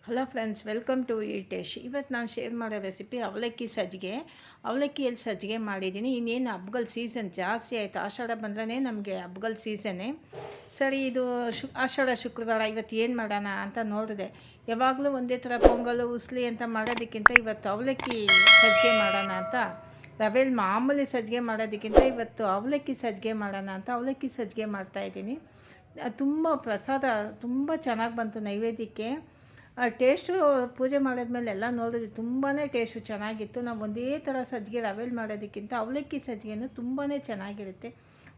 Hello friends, welcome to ಈಟೇಶ್. ಇವತ್ತು ನಾನು ಶೇರ್ ಮಾಡೋ ರೆಸಿಪಿ ಅವಲಕ್ಕಿ ಸಜ್ಜಿಗೆ. ಅವಲಕ್ಕಿಯಲ್ಲಿ ಸಜ್ಜಿಗೆ ಮಾಡಿದ್ದೀನಿ. ಇನ್ನೇನು ಹಬ್ಬಗಳ ಸೀಸನ್ ಜಾಸ್ತಿ ಆಯಿತು. ಆಷಾಢ ಬಂದ್ರೆ ನಮಗೆ ಹಬ್ಬಗಳ ಸೀಸನ್ನೇ. ಸರಿ, ಇದು ಆಷಾಢ ಶುಕ್ರವಾರ, ಇವತ್ತು ಏನು ಮಾಡೋಣ ಅಂತ ನೋಡಿದೆ. ಯಾವಾಗಲೂ ಒಂದೇ ಥರ ಪೊಂಗಲು ಉಸ್ಲಿ ಅಂತ ಮಾಡೋದಕ್ಕಿಂತ ಇವತ್ತು ಅವಲಕ್ಕಿ ಸಜ್ಜಿಗೆ ಮಾಡೋಣ ಅಂತ, ರವೆಯಲ್ಲಿ ಮಾಮೂಲಿ ಸಜ್ಜಿಗೆ ಮಾಡೋದಕ್ಕಿಂತ ಇವತ್ತು ಅವಲಕ್ಕಿ ಸಜ್ಜಿಗೆ ಮಾಡೋಣ ಅಂತ ಅವಲಕ್ಕಿ ಸಜ್ಜಿಗೆ ಮಾಡ್ತಾಯಿದ್ದೀನಿ. ತುಂಬ ಪ್ರಸಾದ ತುಂಬ ಚೆನ್ನಾಗಿ ಬಂತು ನೈವೇದ್ಯಕ್ಕೆ. ಟೇಸ್ಟು ಪೂಜೆ ಮಾಡಿದ್ಮೇಲೆ ಎಲ್ಲ ನೋಡಿದ್ವಿ, ತುಂಬಾ ಟೇಸ್ಟು ಚೆನ್ನಾಗಿತ್ತು. ನಾವು ಒಂದೇ ಥರ ಸಜ್ಜಿಗೆ ರವೆಯಲ್ಲಿ ಮಾಡೋದಕ್ಕಿಂತ ಅವಲಕ್ಕಿ ಸಜ್ಜಿಗೆನೂ ತುಂಬಾ ಚೆನ್ನಾಗಿರುತ್ತೆ.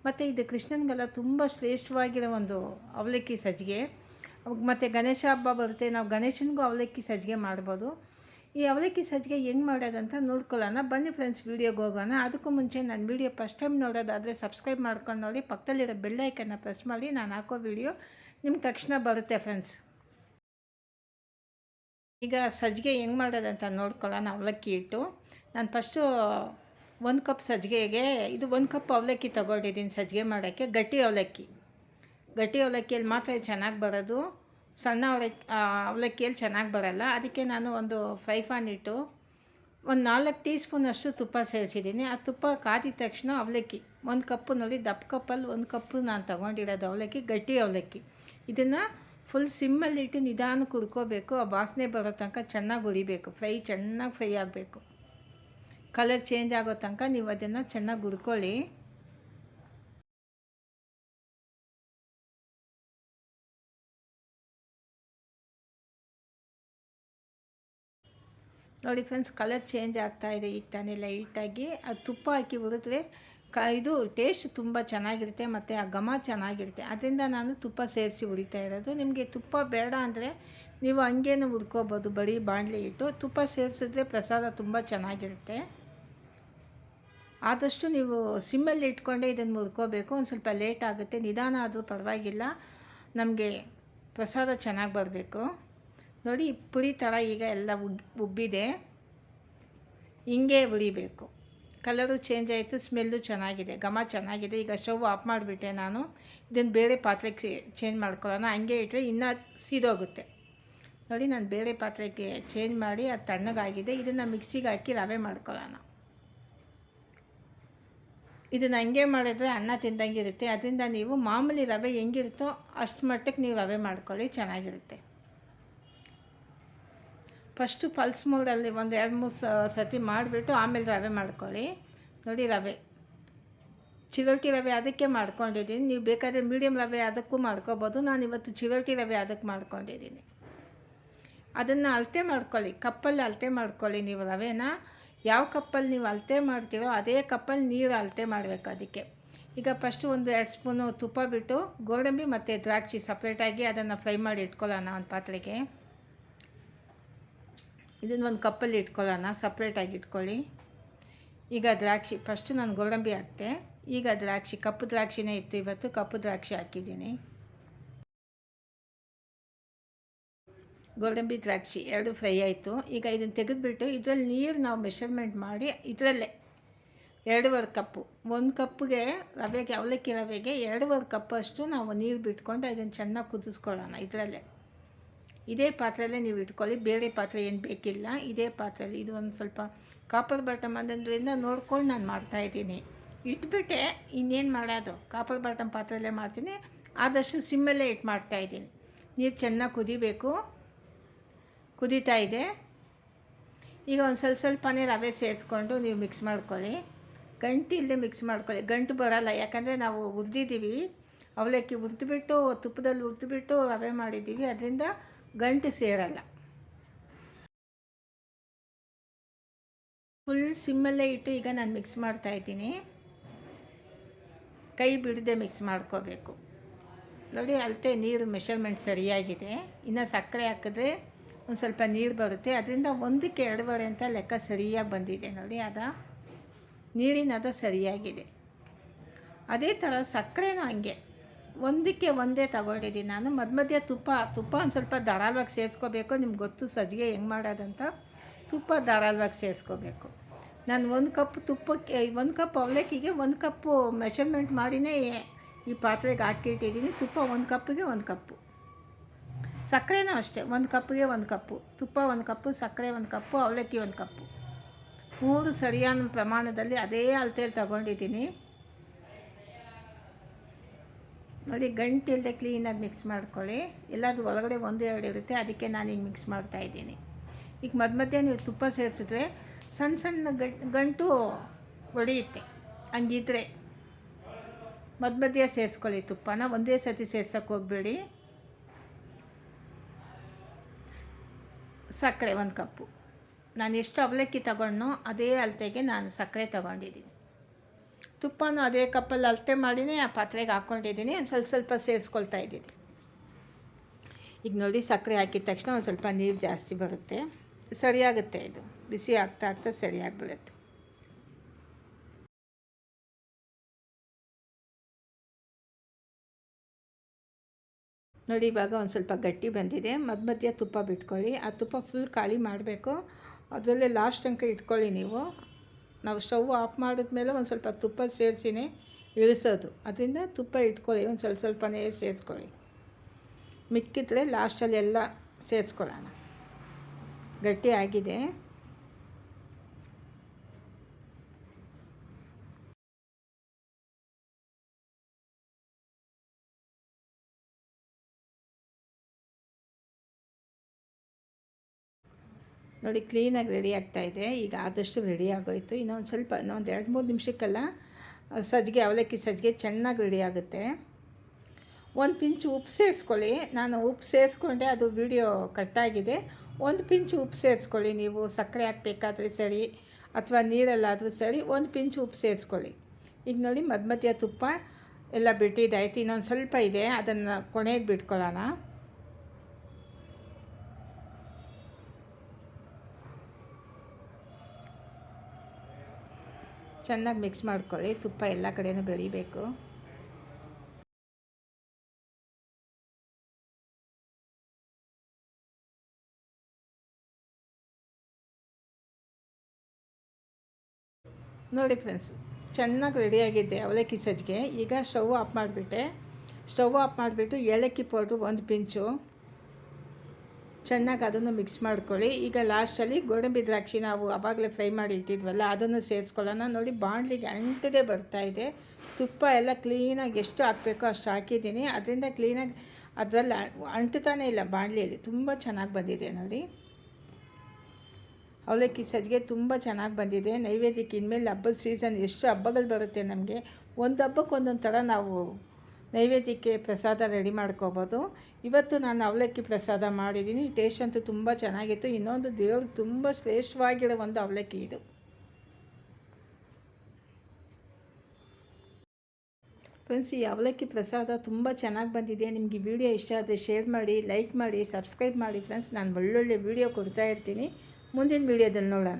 ಮತ್ತು ಇದು ಕೃಷ್ಣನಿಗೆಲ್ಲ ತುಂಬ ಶ್ರೇಷ್ಠವಾಗಿರೋ ಒಂದು ಅವಲಕ್ಕಿ ಸಜ್ಜಿಗೆ. ಮತ್ತು ಗಣೇಶ ಹಬ್ಬ ಬರುತ್ತೆ, ನಾವು ಗಣೇಶನಿಗೂ ಅವಲಕ್ಕಿ ಸಜ್ಜಿಗೆ ಮಾಡ್ಬೋದು. ಈ ಅವಲಕ್ಕಿ ಸಜ್ಜಿಗೆ ಹೆಂಗೆ ಮಾಡೋದಂತ ನೋಡ್ಕೊಳ್ಳೋಣ ಬನ್ನಿ ಫ್ರೆಂಡ್ಸ್, ವೀಡಿಯೋಗೆ ಹೋಗೋಣ. ಅದಕ್ಕೂ ಮುಂಚೆ ನನ್ನ ವೀಡಿಯೋ ಫಸ್ಟ್ ಟೈಮ್ ನೋಡೋದಾದರೆ ಸಬ್ಸ್ಕ್ರೈಬ್ ಮಾಡ್ಕೊಂಡು ನೋಡಿ, ಪಕ್ಕದಲ್ಲಿರೋ ಬೆಲ್ ಐಕನ್ನ ಪ್ರೆಸ್ ಮಾಡಿ. ನಾನು ಹಾಕೋ ವೀಡಿಯೋ ನಿಮ್ಗೆ ತಕ್ಷಣ ಬರುತ್ತೆ ಫ್ರೆಂಡ್ಸ್. ಈಗ ಸಜ್ಜಿಗೆ ಹೆಂಗೆ ಮಾಡೋದಂತ ನೋಡ್ಕೊಳ್ಳೋಣ. ಅವಲಕ್ಕಿ ಹಿಟ್ಟು ನಾನು ಫಸ್ಟು 1 ಕಪ್ ಸಜ್ಜಿಗೆಗೆ ಇದು 1 ಕಪ್ ಅವಲಕ್ಕಿ ತೊಗೊಂಡಿದ್ದೀನಿ ಸಜ್ಜಿಗೆ ಮಾಡೋಕ್ಕೆ. ಗಟ್ಟಿ ಅವಲಕ್ಕಿಯಲ್ಲಿ ಮಾತ್ರ ಚೆನ್ನಾಗಿ ಬರೋದು, ಸಣ್ಣ ಅವಲಕ್ಕಿಯಲ್ಲಿ ಚೆನ್ನಾಗಿ ಬರೋಲ್ಲ. ಅದಕ್ಕೆ ನಾನು ಒಂದು ಫ್ರೈ ಪ್ಯಾನ್ ಇಟ್ಟು ಒಂದು 4 ಟೀ ಸ್ಪೂನಷ್ಟು ತುಪ್ಪ ಸೇರಿಸಿದ್ದೀನಿ. ಆ ತುಪ್ಪ ಕಾದಿದ ತಕ್ಷಣ ಅವಲಕ್ಕಿ 1 ಕಪ್ಪು ನೋಡಿ, ದಪ್ಪ ಕಪ್ಪಲ್ಲಿ 1 ಕಪ್ಪು ನಾನು ತೊಗೊಂಡಿರೋದು ಅವಲಕ್ಕಿ, ಗಟ್ಟಿ ಅವಲಕ್ಕಿ. ಇದನ್ನು ಫುಲ್ ಸಿಮ್ಮಲ್ಲಿಟ್ಟು ನಿಧಾನಕ್ಕೆ ಹುರ್ಕೋಬೇಕು. ಆ ವಾಸನೆ ಬರೋ ತನಕ ಚೆನ್ನಾಗಿ ಹುರಿಬೇಕು. ಚೆನ್ನಾಗಿ ಫ್ರೈ ಆಗಬೇಕು. ಕಲರ್ ಚೇಂಜ್ ಆಗೋ ತನಕ ನೀವು ಅದನ್ನು ಚೆನ್ನಾಗಿ ಹುರ್ಕೊಳ್ಳಿ. ನೋಡಿ ಫ್ರೆಂಡ್ಸ್, ಕಲರ್ ಚೇಂಜ್ ಆಗ್ತಾಯಿದೆ ಈಗ ತಾನೇ ಲೈಟಾಗಿ. ಅದು ತುಪ್ಪ ಹಾಕಿ ಹುರಿದ್ರೆ ಇದು ಟೇಸ್ಟ್ ತುಂಬ ಚೆನ್ನಾಗಿರುತ್ತೆ ಮತ್ತು ಆ ಘಮ ಚೆನ್ನಾಗಿರುತ್ತೆ. ಅದರಿಂದ ನಾನು ತುಪ್ಪ ಸೇರಿಸಿ ಹುರಿತಾ ಇರೋದು. ನಿಮಗೆ ತುಪ್ಪ ಬೇಡ ಅಂದರೆ ನೀವು ಹಂಗೇನು ಹುರ್ಕೋಬೋದು, ಬರೀ ಬಾಣಲೆ ಇಟ್ಟು. ತುಪ್ಪ ಸೇರಿಸಿದ್ರೆ ಪ್ರಸಾದ ತುಂಬ ಚೆನ್ನಾಗಿರುತ್ತೆ. ಆದಷ್ಟು ನೀವು ಸಿಮ್ಮಲ್ಲಿ ಇಟ್ಕೊಂಡೆ ಇದನ್ನು ಹುರ್ಕೋಬೇಕು. ಒಂದು ಸ್ವಲ್ಪ ಲೇಟ್ ಆಗುತ್ತೆ, ನಿಧಾನ ಆದರೂ ಪರವಾಗಿಲ್ಲ, ನಮಗೆ ಪ್ರಸಾದ ಚೆನ್ನಾಗಿ ಬರಬೇಕು. ನೋಡಿ, ಪುರಿ ಥರ ಈಗ ಎಲ್ಲ ಉಬ್ಬಿದೆ, ಹಿಂಗೆ ಹುರಿಬೇಕು. ಕಲರು ಚೇಂಜ್ ಆಯಿತು, ಸ್ಮೆಲ್ಲು ಚೆನ್ನಾಗಿದೆ, ಘಮ ಚೆನ್ನಾಗಿದೆ. ಈಗ ಸ್ಟವ್ ಆಫ್ ಮಾಡಿಬಿಟ್ಟೆ ನಾನು. ಇದನ್ನು ಬೇರೆ ಪಾತ್ರೆಗೆ ಚೇಂಜ್ ಮಾಡ್ಕೊಳ್ಳೋಣ. ಹಂಗೆ ಇಟ್ಟರೆ ಇನ್ನೂ ಸೀದೋಗುತ್ತೆ. ನೋಡಿ, ನಾನು ಬೇರೆ ಪಾತ್ರೆಗೆ ಚೇಂಜ್ ಮಾಡಿ ಅದು ತಣ್ಣಗಾಗಿದೆ. ಇದನ್ನು ಮಿಕ್ಸಿಗೆ ಹಾಕಿ ರವೆ ಮಾಡ್ಕೊಳ್ಳೋಣ. ಇದನ್ನು ಹಂಗೆ ಮಾಡಿದ್ರೆ ಅನ್ನ ತಿಂದಂಗೆ ಇರುತ್ತೆ. ಅದರಿಂದ ನೀವು ಮಾಮೂಲಿ ರವೆ ಹೆಂಗಿರುತ್ತೋ ಅಷ್ಟು ಮಟ್ಟಕ್ಕೆ ನೀವು ರವೆ ಮಾಡ್ಕೊಳ್ಳಿ, ಚೆನ್ನಾಗಿರುತ್ತೆ. ಫಸ್ಟು ಪಲ್ಸ್ ಮೋಡಲ್ಲಿ ಒಂದು 2-3 ಸತಿ ಮಾಡಿಬಿಟ್ಟು ಆಮೇಲೆ ರವೆ ಮಾಡ್ಕೊಳ್ಳಿ. ನೋಡಿ, ರವೆ ಚಿರೋಟಿ ರವೆ ಅದಕ್ಕೆ ಮಾಡ್ಕೊಂಡಿದ್ದೀನಿ. ನೀವು ಬೇಕಾದರೆ ಮೀಡಿಯಮ್ ರವೆ ಅದಕ್ಕೂ ಮಾಡ್ಕೊಬೋದು. ನಾನಿವತ್ತು ಚಿರೋಟಿ ರವೆ ಅದಕ್ಕೆ ಮಾಡ್ಕೊಂಡಿದ್ದೀನಿ. ಅದನ್ನು ಅಳತೆ ಮಾಡ್ಕೊಳ್ಳಿ, ಕಪ್ಪಲ್ಲಿ ಅಳತೆ ಮಾಡ್ಕೊಳ್ಳಿ. ನೀವು ರವೆನ ಯಾವ ಕಪ್ಪಲ್ಲಿ ನೀವು ಅಳತೆ ಮಾಡ್ತೀರೋ ಅದೇ ಕಪ್ಪಲ್ಲಿ ನೀರು ಅಳತೆ ಮಾಡಬೇಕು ಅದಕ್ಕೆ. ಈಗ ಫಸ್ಟು ಒಂದು 2 ಸ್ಪೂನು ತುಪ್ಪ ಬಿಟ್ಟು ಗೋಡಂಬಿ ಮತ್ತು ದ್ರಾಕ್ಷಿ ಸಪ್ರೇಟಾಗಿ ಅದನ್ನು ಫ್ರೈ ಮಾಡಿ ಇಟ್ಕೊಳ್ಳೋಣ ಒಂದು ಪಾತ್ರೆಗೆ. ಇದನ್ನು ಒಂದು ಕಪ್ಪಲ್ಲಿ ಇಟ್ಕೊಳ್ಳೋಣ, ಸಪ್ರೇಟಾಗಿ ಇಟ್ಕೊಳ್ಳಿ. ಈಗ ದ್ರಾಕ್ಷಿ ಫಸ್ಟು ನಾನು ಗೋಡಂಬಿ ಹಾಕ್ತೆ. ಈಗ ದ್ರಾಕ್ಷಿ, ಕಪ್ಪು ದ್ರಾಕ್ಷಿನೇ ಇತ್ತು ಇವತ್ತು, ಕಪ್ಪು ದ್ರಾಕ್ಷಿ ಹಾಕಿದ್ದೀನಿ. ಗೋಡಂಬಿ ದ್ರಾಕ್ಷಿ 2 ಫ್ರೈ ಆಯಿತು. ಈಗ ಇದನ್ನು ತೆಗೆದುಬಿಟ್ಟು ಇದರಲ್ಲಿ ನೀರು ನಾವು ಮೆಷರ್ಮೆಂಟ್ ಮಾಡಿ ಇದರಲ್ಲೇ 2.5 ಕಪ್ಪು, 1 ಕಪ್ಪಿಗೆ ರವೆಗೆ, ಅವಲಕ್ಕಿ ರವೆಗೆ 2.5 ಕಪ್ಪಷ್ಟು ನಾವು ನೀರು ಬಿಟ್ಕೊಂಡು ಇದನ್ನು ಚೆನ್ನಾಗಿ ಕುದಿಸ್ಕೊಳ್ಳೋಣ. ಇದರಲ್ಲೇ ಇದೇ ಪಾತ್ರೆಯಲ್ಲೇ ನೀವು ಇಟ್ಕೊಳ್ಳಿ, ಬೇರೆ ಪಾತ್ರೆ ಏನು ಬೇಕಿಲ್ಲ. ಇದೇ ಪಾತ್ರೆಯಲ್ಲಿ, ಇದು ಒಂದು ಸ್ವಲ್ಪ ಕಾಪರ್ ಬಾಟಮ್ ಅದರಿಂದ ನೋಡ್ಕೊಂಡು ನಾನು ಮಾಡ್ತಾಯಿದ್ದೀನಿ. ಇಟ್ಬಿಟ್ಟೆ ಇನ್ನೇನು ಮಾಡೋದು, ಕಾಪರ್ ಬಾಟಮ್ ಪಾತ್ರೆಯಲ್ಲೇ ಮಾಡ್ತೀನಿ. ಆದಷ್ಟು ಸಿಮ್ಮಲ್ಲೇ ಇಟ್ಟು ಮಾಡ್ತಾಯಿದ್ದೀನಿ. ನೀರು ಚೆನ್ನಾಗಿ ಕುದಿಬೇಕು, ಕುದೀತಾ ಇದೆ. ಈಗ ಒಂದು ಸ್ವಲ್ಪನೇ ರವೆ ಸೇರಿಸ್ಕೊಂಡು ನೀವು ಮಿಕ್ಸ್ ಮಾಡ್ಕೊಳ್ಳಿ. ಗಂಟು ಇಲ್ಲದೆ ಮಿಕ್ಸ್ ಮಾಡ್ಕೊಳ್ಳಿ, ಗಂಟು ಬರೋಲ್ಲ. ಯಾಕಂದರೆ ನಾವು ಹುರಿದಿದ್ದೀವಿ, ಅವಲಕ್ಕಿ ಹುರಿದ್ಬಿಟ್ಟು ತುಪ್ಪದಲ್ಲಿ ಹುರಿದ್ಬಿಟ್ಟು ರವೆ ಮಾಡಿದ್ದೀವಿ, ಅದರಿಂದ ಗಂಟು ಸೇರಲ್ಲ. ಫುಲ್ ಸಿಮ್ಮಲ್ಲೇ ಇಟ್ಟು ಈಗ ನಾನು ಮಿಕ್ಸ್ ಮಾಡ್ತಾಯಿದ್ದೀನಿ. ಕೈ ಬಿಡದೆ ಮಿಕ್ಸ್ ಮಾಡ್ಕೋಬೇಕು. ನೋಡಿ, ಅಳತೆ ನೀರು ಮೆಷರ್ಮೆಂಟ್ ಸರಿಯಾಗಿದೆ. ಇನ್ನು ಸಕ್ಕರೆ ಹಾಕಿದ್ರೆ ಒಂದು ಸ್ವಲ್ಪ ನೀರು ಬರುತ್ತೆ, ಅದರಿಂದ 1ಕ್ಕೆ 2.5 ಅಂತ ಲೆಕ್ಕ ಸರಿಯಾಗಿ ಬಂದಿದೆ. ನೋಡಿ, ನೀರಿನ ಸರಿಯಾಗಿದೆ. ಅದೇ ಥರ ಸಕ್ಕರೆನೂ ಹಂಗೆ 1ಕ್ಕೆ 1 ತಗೊಂಡಿದ್ದೀನಿ ನಾನು. ಮಧ್ಯ ತುಪ್ಪ ಒಂದು ಸ್ವಲ್ಪ ಧಾರಾಳವಾಗಿ ಸೇರಿಸ್ಕೋಬೇಕು. ನಿಮ್ಗೆ ಗೊತ್ತು ಸಜ್ಜಿಗೆ ಹೆಂಗೆ ಮಾಡೋದಂತ. ತುಪ್ಪ ಧಾರಾಳವಾಗಿ ಸೇರಿಸ್ಕೋಬೇಕು. ನಾನು 1 ಕಪ್ ತುಪ್ಪಕ್ಕೆ, 1 ಕಪ್ ಅವಲಕ್ಕಿಗೆ 1 ಕಪ್ಪು ಮೆಷರ್ಮೆಂಟ್ ಮಾಡಿನೇ ಈ ಪಾತ್ರೆಗೆ ಹಾಕಿಟ್ಟಿದ್ದೀನಿ. ತುಪ್ಪ 1 ಕಪ್ಪಿಗೆ 1 ಕಪ್ಪು ಸಕ್ಕರೆನೂ ಅಷ್ಟೇ, 1 ಕಪ್ಪಿಗೆ 1 ಕಪ್ಪು ತುಪ್ಪ, 1 ಕಪ್ಪು ಸಕ್ಕರೆ, 1 ಕಪ್ಪು ಅವಲಕ್ಕಿ 1 ಕಪ್ಪು, 3 ಸರಿಯಾದ ಪ್ರಮಾಣದಲ್ಲಿ ಅದೇ ಅಳತೆಯಲ್ಲಿ ತಗೊಂಡಿದ್ದೀನಿ ನೋಡಿ. ಗಂಟಿಲ್ಲದೆ ಕ್ಲೀನಾಗಿ ಮಿಕ್ಸ್ ಮಾಡ್ಕೊಳ್ಳಿ. ಎಲ್ಲಾದರೂ ಒಳಗಡೆ 1-2 ಇರುತ್ತೆ, ಅದಕ್ಕೆ ನಾನು ಈಗ ಮಿಕ್ಸ್ ಮಾಡ್ತಾಯಿದ್ದೀನಿ. ಈಗ ಮಧ್ಯೆ ನೀವು ತುಪ್ಪ ಸೇರಿಸಿದ್ರೆ ಸಣ್ಣ ಸಣ್ಣ ಗಂಟು ಹೊಡೆಯುತ್ತೆ. ಹಂಗಿದ್ರೆ ಮಧ್ಯೆ ಸೇರಿಸ್ಕೊಳ್ಳಿ ತುಪ್ಪನ, ಒಂದೇ ಸತಿ ಸೇರ್ಸೋಕ್ಕೆ ಹೋಗಬೇಡಿ. ಸಕ್ಕರೆ 1 ಕಪ್ಪು, ನಾನು ಎಷ್ಟು ಅವಲಕ್ಕಿ ತಗೊಂಡನೋ ಅದೇ ಅಳತೆಗೆ ನಾನು ಸಕ್ಕರೆ ತಗೊಂಡಿದ್ದೀನಿ. ತುಪ್ಪನೂ ಅದೇ ಕಪ್ಪಲ್ಲಿ ಅಳತೆ ಮಾಡಿನೇ ಆ ಪಾತ್ರೆಗೆ ಹಾಕ್ಕೊಂಡಿದ್ದೀನಿ. ಒಂದು ಸ್ವಲ್ಪ ಸೇರಿಸ್ಕೊಳ್ತಾ ಇದ್ದೀನಿ. ಈಗ ನೋಡಿ, ಸಕ್ಕರೆ ಹಾಕಿದ ತಕ್ಷಣ ಒಂದು ಸ್ವಲ್ಪ ನೀರು ಜಾಸ್ತಿ ಬರುತ್ತೆ, ಸರಿಯಾಗುತ್ತೆ. ಇದು ಬಿಸಿ ಆಗ್ತಾ ಸರಿಯಾಗಿಬಿಡುತ್ತೆ. ನೋಡಿ, ಇವಾಗ ಒಂದು ಸ್ವಲ್ಪ ಗಟ್ಟಿ ಬಂದಿದೆ. ಮಧ್ಯೆ ತುಪ್ಪ ಬಿಟ್ಕೊಳ್ಳಿ. ಆ ತುಪ್ಪ ಫುಲ್ ಖಾಲಿ ಮಾಡಬೇಕು, ಅದರಲ್ಲೇ ಲಾಸ್ಟ್ ತನಕ ಇಟ್ಕೊಳ್ಳಿ ನೀವು. ನಾವು ಸ್ಟವ್ ಆಫ್ ಮಾಡಿದ್ಮೇಲೆ ಒಂದು ಸ್ವಲ್ಪ ತುಪ್ಪ ಸೇರಿಸಿನೇ ಇಳಿಸೋದು, ಅದರಿಂದ ತುಪ್ಪ ಇಟ್ಕೊಳ್ಳಿ. ಒಂದು ಸ್ವಲ್ಪನೇ ಸೇರಿಸ್ಕೊಳ್ಳಿ, ಮಿಕ್ಕಿದ್ರೆ ಲಾಸ್ಟಲ್ಲಿ ಎಲ್ಲ ಸೇರಿಸ್ಕೊಳ್ಳೋಣ. ಗಟ್ಟಿ ಆಗಿದೆ. ನೋಡಿ, ಕ್ಲೀನಾಗಿ ರೆಡಿ ಆಗ್ತಾಯಿದೆ. ಈಗ ಆದಷ್ಟು ರೆಡಿ ಆಗೋಯಿತು. ಇನ್ನೊಂದು 2-3 ನಿಮಿಷಕ್ಕೆಲ್ಲ ಸಜ್ಜಿಗೆ, ಅವಲಕ್ಕಿ ಸಜ್ಜಿಗೆ ಚೆನ್ನಾಗಿ ರೆಡಿ ಆಗುತ್ತೆ. 1 ಪಿಂಚ್ ಉಪ್ಪು ಸೇರಿಸ್ಕೊಳ್ಳಿ. ನಾನು ಉಪ್ಪು ಸೇರಿಸ್ಕೊಂಡೆ, ಅದು ವಿಡಿಯೋ ಕಟ್ಟಾಗಿದೆ. 1 ಪಿಂಚ್ ಉಪ್ಪು ಸೇರಿಸ್ಕೊಳ್ಳಿ. ನೀವು ಸಕ್ಕರೆ ಹಾಕಬೇಕಾದ್ರೆ ಸರಿ ಅಥವಾ ನೀರಲ್ಲಾದರೂ ಸರಿ, 1 ಪಿಂಚ್ ಉಪ್ಪು ಸೇರಿಸ್ಕೊಳ್ಳಿ. ಈಗ ನೋಡಿ, ಮಧ್ಯೆ ತುಪ್ಪ ಎಲ್ಲ ಬಿಟ್ಟಿದ್ದಾಯಿತು. ಇನ್ನೊಂದು ಸ್ವಲ್ಪ ಇದೆ, ಅದನ್ನು ಕೊನೆಗೆ ಬಿಟ್ಕೊಳ್ಳೋಣ. ಚೆನ್ನಾಗಿ ಮಿಕ್ಸ್ ಮಾಡ್ಕೊಳ್ಳಿ. ತುಪ್ಪ ಎಲ್ಲ ಕಡೆಯೂ ಬೆಳಿಬೇಕು. ನೋಡಿ ಫ್ರೆಂಡ್ಸ್, ಚೆನ್ನಾಗಿ ರೆಡಿಯಾಗಿದ್ದೆ ಅವಲಕ್ಕಿ ಸಜ್ಜಿಗೆ. ಈಗ ಸ್ಟವ್ ಆಫ್ ಮಾಡಿಬಿಟ್ಟು ಏಲಕ್ಕಿ ಪೌಡ್ರು 1 ಪಿಂಚು ಚೆನ್ನಾಗಿ ಅದನ್ನು ಮಿಕ್ಸ್ ಮಾಡ್ಕೊಳ್ಳಿ. ಈಗ ಲಾಸ್ಟಲ್ಲಿ ಗೋಡಂಬಿ ದ್ರಾಕ್ಷಿ ನಾವು ಆವಾಗಲೇ ಫ್ರೈ ಮಾಡಿ ಇಟ್ಟಿದ್ವಲ್ಲ, ಅದನ್ನು ಸೇರಿಸ್ಕೊಳ್ಳೋಣ. ನೋಡಿ, ಬಾಣಲಿಗೆ ಅಂಟದೇ ಬರ್ತಾಯಿದೆ. ತುಪ್ಪ ಎಲ್ಲ ಕ್ಲೀನಾಗಿ ಎಷ್ಟು ಹಾಕಬೇಕೋ ಅಷ್ಟು ಹಾಕಿದ್ದೀನಿ. ಅದರಿಂದ ಕ್ಲೀನಾಗಿ ಅದರಲ್ಲಿ ಅಂಟುತ್ತಾನೆ ಇಲ್ಲ ಬಾಣಲಿಯಲ್ಲಿ. ತುಂಬ ಚೆನ್ನಾಗಿ ಬಂದಿದೆ ನೋಡಿ. ಅವಲಕ್ಕಿ ಸಜ್ಜಿಗೆ ತುಂಬ ಚೆನ್ನಾಗಿ ಬಂದಿದೆ. ನೈವೇದ್ಯಕ್ಕೆ ಇನ್ಮೇಲೆ ಹಬ್ಬದ ಸೀಸನ್ ಎಷ್ಟು ಹಬ್ಬಗಳು ಬರುತ್ತೆ ನಮಗೆ. ಒಂದು ಹಬ್ಬಕ್ಕೆ ಒಂದೊಂದು ಥರ ನಾವು ನೈವೇದ್ಯಕ್ಕೆ ಪ್ರಸಾದ ರೆಡಿ ಮಾಡ್ಕೋಬೋದು. ಇವತ್ತು ನಾನು ಅವಲಕ್ಕಿ ಪ್ರಸಾದ ಮಾಡಿದ್ದೀನಿ. ಟೇಸ್ಟ್ ಅಂತೂ ತುಂಬ ಚೆನ್ನಾಗಿತ್ತು. ಇನ್ನೊಂದು ದೇವ್ರಿಗೆ ತುಂಬ ಶ್ರೇಷ್ಠವಾಗಿರೋ ಒಂದು ಅವಲಕ್ಕಿ ಇದು. ಫ್ರೆಂಡ್ಸ್, ಈ ಅವಲಕ್ಕಿ ಪ್ರಸಾದ ತುಂಬ ಚೆನ್ನಾಗಿ ಬಂದಿದೆ. ನಿಮಗೆ ವಿಡಿಯೋ ಇಷ್ಟ ಆದರೆ ಶೇರ್ ಮಾಡಿ, ಲೈಕ್ ಮಾಡಿ, ಸಬ್ಸ್ಕ್ರೈಬ್ ಮಾಡಿ ಫ್ರೆಂಡ್ಸ್. ನಾನು ಒಳ್ಳೊಳ್ಳೆ ವಿಡಿಯೋ ಕೊಡ್ತಾ ಇರ್ತೀನಿ. ಮುಂದಿನ ವಿಡಿಯೋದಲ್ಲಿ ನೋಡೋಣ.